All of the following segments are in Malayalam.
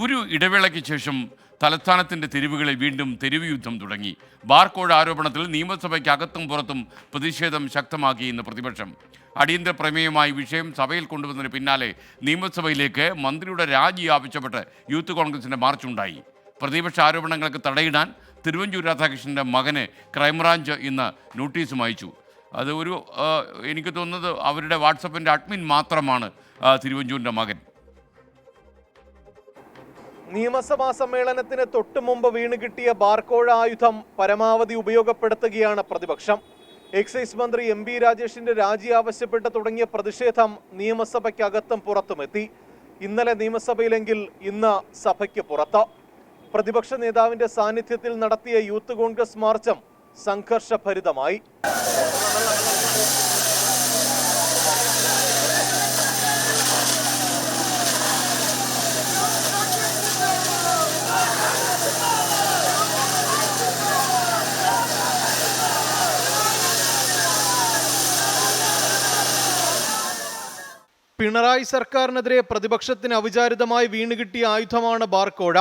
ഒരു ഇടവേളയ്ക്ക് ശേഷം തലസ്ഥാനത്തിൻ്റെ തെരുവുകളിൽ വീണ്ടും തെരുവ് യുദ്ധം തുടങ്ങി. ബാർകോഴ ആരോപണത്തിൽ നിയമസഭയ്ക്ക് അകത്തും പുറത്തും പ്രതിഷേധം ശക്തമാക്കി ഇന്ന് പ്രതിപക്ഷം. അടിയന്തര പ്രമേയമായി വിഷയം സഭയിൽ കൊണ്ടുവന്നതിന് പിന്നാലെ നിയമസഭയിലേക്ക് മന്ത്രിയുടെ രാജി ആവശ്യപ്പെട്ട് യൂത്ത് കോൺഗ്രസിൻ്റെ മാർച്ചുണ്ടായി. പ്രതിപക്ഷ ആരോപണങ്ങൾക്ക് തടയിടാൻ തിരുവഞ്ചൂർ രാധാകൃഷ്ണൻ്റെ മകന് ക്രൈംബ്രാഞ്ച് ഇന്ന് നോട്ടീസും അയച്ചു. അത് എനിക്ക് തോന്നുന്നത് അവരുടെ വാട്സപ്പിൻ്റെ അഡ്മിൻ മാത്രമാണ് തിരുവഞ്ചൂരിൻ്റെ മകൻ. നിയമസഭാ സമ്മേളനത്തിന് തൊട്ടു മുമ്പ് വീണ് കിട്ടിയ ബാർകോഴ ആയുധം പരമാവധി ഉപയോഗപ്പെടുത്തുകയാണ് പ്രതിപക്ഷം. എക്സൈസ് മന്ത്രി എം.ബി. രാജേഷിന്റെ രാജി ആവശ്യപ്പെട്ട് തുടങ്ങിയ പ്രതിഷേധം നിയമസഭയ്ക്കകത്തും പുറത്തുമെത്തി. ഇന്നലെ നിയമസഭയിലെങ്കിൽ ഇന്ന് സഭയ്ക്ക് പുറത്ത്. പ്രതിപക്ഷ നേതാവിന്റെ സാന്നിധ്യത്തിൽ നടത്തിയ യൂത്ത് കോൺഗ്രസ് മാർച്ചും സംഘർഷഭരിതമായി. പിണറായി സർക്കാരിനെതിരെ പ്രതിപക്ഷത്തിന് അവിചാരിതമായി വീണുകിട്ടിയ ആയുധമാണ് ബാർകോഴ.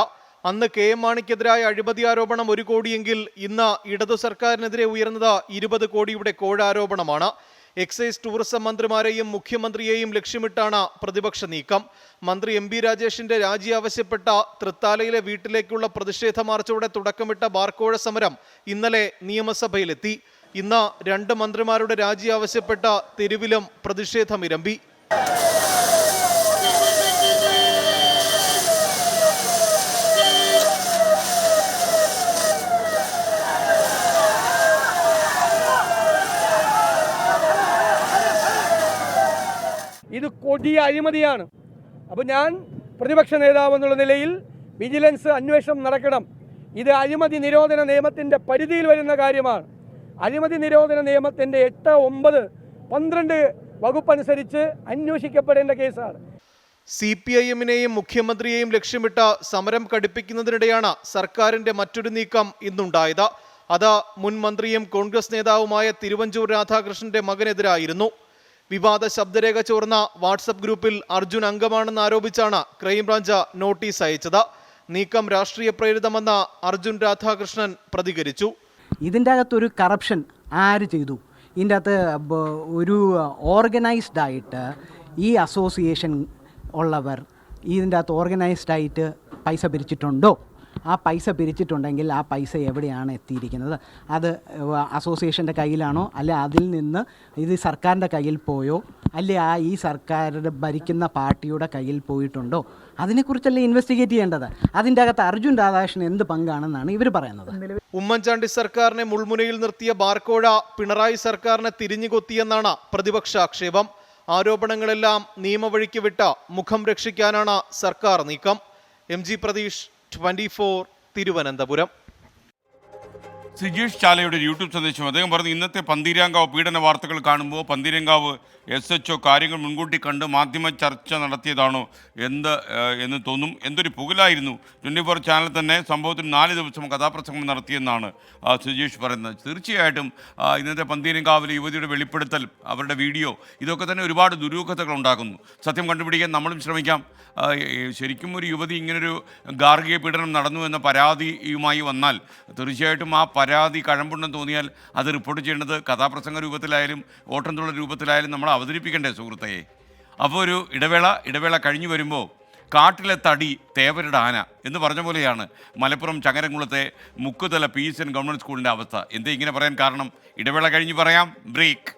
അന്ന് കെ എം മാണിക്കെതിരായ അഴിമതി ആരോപണം 1 കോടിയെങ്കിൽ ഇന്ന് ഇടതു സർക്കാരിനെതിരെ ഉയർന്നത് 20 കോടിയുടെ കോഴ ആരോപണമാണ്. എക്സൈസ് ടൂറിസം മന്ത്രിമാരെയും മുഖ്യമന്ത്രിയെയും ലക്ഷ്യമിട്ടാണ് പ്രതിപക്ഷ നീക്കം. മന്ത്രി എം.ബി. രാജേഷിന്റെ രാജി ആവശ്യപ്പെട്ട തൃത്താലയിലെ വീട്ടിലേക്കുള്ള പ്രതിഷേധ മാർച്ചോടെ തുടക്കമിട്ട ബാർകോഴ സമരം ഇന്നലെ നിയമസഭയിലെത്തി. ഇന്ന് 2 മന്ത്രിമാരുടെ രാജി ആവശ്യപ്പെട്ട തെരുവിലും പ്രതിഷേധമിരമ്പി. ഇത് കൊടിയ അഴിമതിയാണ്. അപ്പോൾ ഞാൻ പ്രതിപക്ഷ നേതാവ് എന്നുള്ള നിലയിൽ വിജിലൻസ് അന്വേഷണം നടക്കണം. ഇത് അഴിമതി നിരോധന നിയമത്തിൻ്റെ പരിധിയിൽ വരുന്ന കാര്യമാണ്. അഴിമതി നിരോധന നിയമത്തിൻ്റെ 8, 9, 12 വകുപ്പനുസരിച്ച് അന്വേഷിക്കപ്പെടേണ്ട കേസാണ്. CPIM-നെയും മുഖ്യമന്ത്രിയെയും ലക്ഷ്യമിട്ട സമരം കടുപ്പിക്കുന്നതിനിടെയാണ് സർക്കാരിന്റെ മറ്റൊരു നീക്കം ഇന്നുണ്ടായത്. അത് മുൻ മന്ത്രിയും കോൺഗ്രസ് നേതാവുമായ തിരുവഞ്ചൂർ രാധാകൃഷ്ണന്റെ മകനെതിരായിരുന്നു. വിവാദ ശബ്ദരേഖ ചോർന്ന വാട്സപ്പ് ഗ്രൂപ്പിൽ അർജുൻ അംഗമാണെന്ന് ആരോപിച്ചാണ് ക്രൈംബ്രാഞ്ച് നോട്ടീസ് അയച്ചത്. നീക്കം രാഷ്ട്രീയ പ്രേരിതമെന്ന് അർജുൻ രാധാകൃഷ്ണൻ പ്രതികരിച്ചു. ഇതിൻ്റെ അകത്തൊരു കറപ്ഷൻ ആര് ചെയ്തു? ഇതിൻ്റെ അകത്ത് ഒരു ഓർഗനൈസ്ഡ് ആയിട്ട് ഈ അസോസിയേഷൻ ഉള്ളവർ ഇതിൻ്റെ അകത്ത് ഓർഗനൈസ്ഡ് ആയിട്ട് പൈസ പിരിച്ചിട്ടുണ്ടോ? ആ പൈസ പിരിച്ചിട്ടുണ്ടെങ്കിൽ ആ പൈസ എവിടെയാണ് എത്തിയിരിക്കുന്നത്? അത് അസോസിയേഷൻ്റെ കയ്യിലാണോ, അല്ലെ അതിൽ നിന്ന് ഇത് സർക്കാരിൻ്റെ കയ്യിൽ പോയോ, അല്ലെ ഈ സർക്കാരുടെ ഭരിക്കുന്ന പാർട്ടിയുടെ കയ്യിൽ പോയിട്ടുണ്ടോ? അതിനെക്കുറിച്ചല്ലേ ഇൻവെസ്റ്റിഗേറ്റ് ചെയ്യേണ്ടത്. അതിൻ്റെ അകത്ത് അർജുൻ രാധാകൃഷ്ണൻ എന്ത് പങ്കാണെന്നാണ് ഇവർ പറയുന്നത്. ഉമ്മൻചാണ്ടി സർക്കാരിനെ മുൾമുനയിൽ നിർത്തിയ ബാർകോഴ പിണറായി സർക്കാരിനെ തിരിഞ്ഞുകൊത്തിയെന്നാണ് പ്രതിപക്ഷ ആക്ഷേപം. ആരോപണങ്ങളെല്ലാം നിയമവഴിക്ക് വിട്ട മുഖം രക്ഷിക്കാനാണ് സർക്കാർ നീക്കം. MG പ്രതീഷ്, 24 തിരുവനന്തപുരം. സിജീഷ് ചാലയുടെ യൂട്യൂബ് സന്ദേശം. അദ്ദേഹം പറഞ്ഞു, ഇന്നത്തെ പന്തീരാങ്കാവ് പീഡന വാർത്തകൾ കാണുമ്പോൾ പന്തീരാങ്കാവ് SHO കാര്യങ്ങൾ മുൻകൂട്ടി കണ്ട് മാധ്യമ ചർച്ച നടത്തിയതാണോ എന്ന് തോന്നും. എന്തൊരു പുകലായിരുന്നു. 24 ചാനൽ തന്നെ സംഭവത്തിന് 4 ദിവസം കഥാപ്രസംഗം നടത്തിയെന്നാണ് സുജീഷ് പറയുന്നത്. തീർച്ചയായിട്ടും ഇന്നത്തെ പന്തീരാങ്കാവിലെ യുവതിയുടെ വെളിപ്പെടുത്തൽ, അവരുടെ വീഡിയോ, ഇതൊക്കെ തന്നെ ഒരുപാട് ദുരൂഹതകൾ ഉണ്ടാക്കുന്നു. സത്യം കണ്ടുപിടിക്കാൻ നമ്മളും ശ്രമിക്കാം. ശരിക്കും ഒരു യുവതി ഇങ്ങനൊരു ഗാർഹിക പീഡനം നടന്നു എന്ന പരാതിയുമായി വന്നാൽ തീർച്ചയായിട്ടും ആ പരാതി കഴമ്പുണ്ടെന്ന് തോന്നിയാൽ അത് റിപ്പോർട്ട് ചെയ്യേണ്ടത് കഥാപ്രസംഗ രൂപത്തിലായാലും ഓട്ടംതുള്ള രൂപത്തിലായാലും നമ്മൾ അവതരിപ്പിക്കേണ്ടേ സുഹൃത്തേ. അപ്പോൾ ഒരു ഇടവേള കഴിഞ്ഞു വരുമ്പോൾ കാട്ടിലെ തടി തേവരുടെ ആന എന്ന് പറഞ്ഞ പോലെയാണ് മലപ്പുറം ചങ്ങരംകുളത്തെ മുക്കുതല PSN ഗവൺമെൻറ് സ്കൂളിൻ്റെ അവസ്ഥ. എന്തേ ഇങ്ങനെ പറയാൻ കാരണം? ഇടവേള കഴിഞ്ഞ് പറയാം. ബ്രേക്ക്.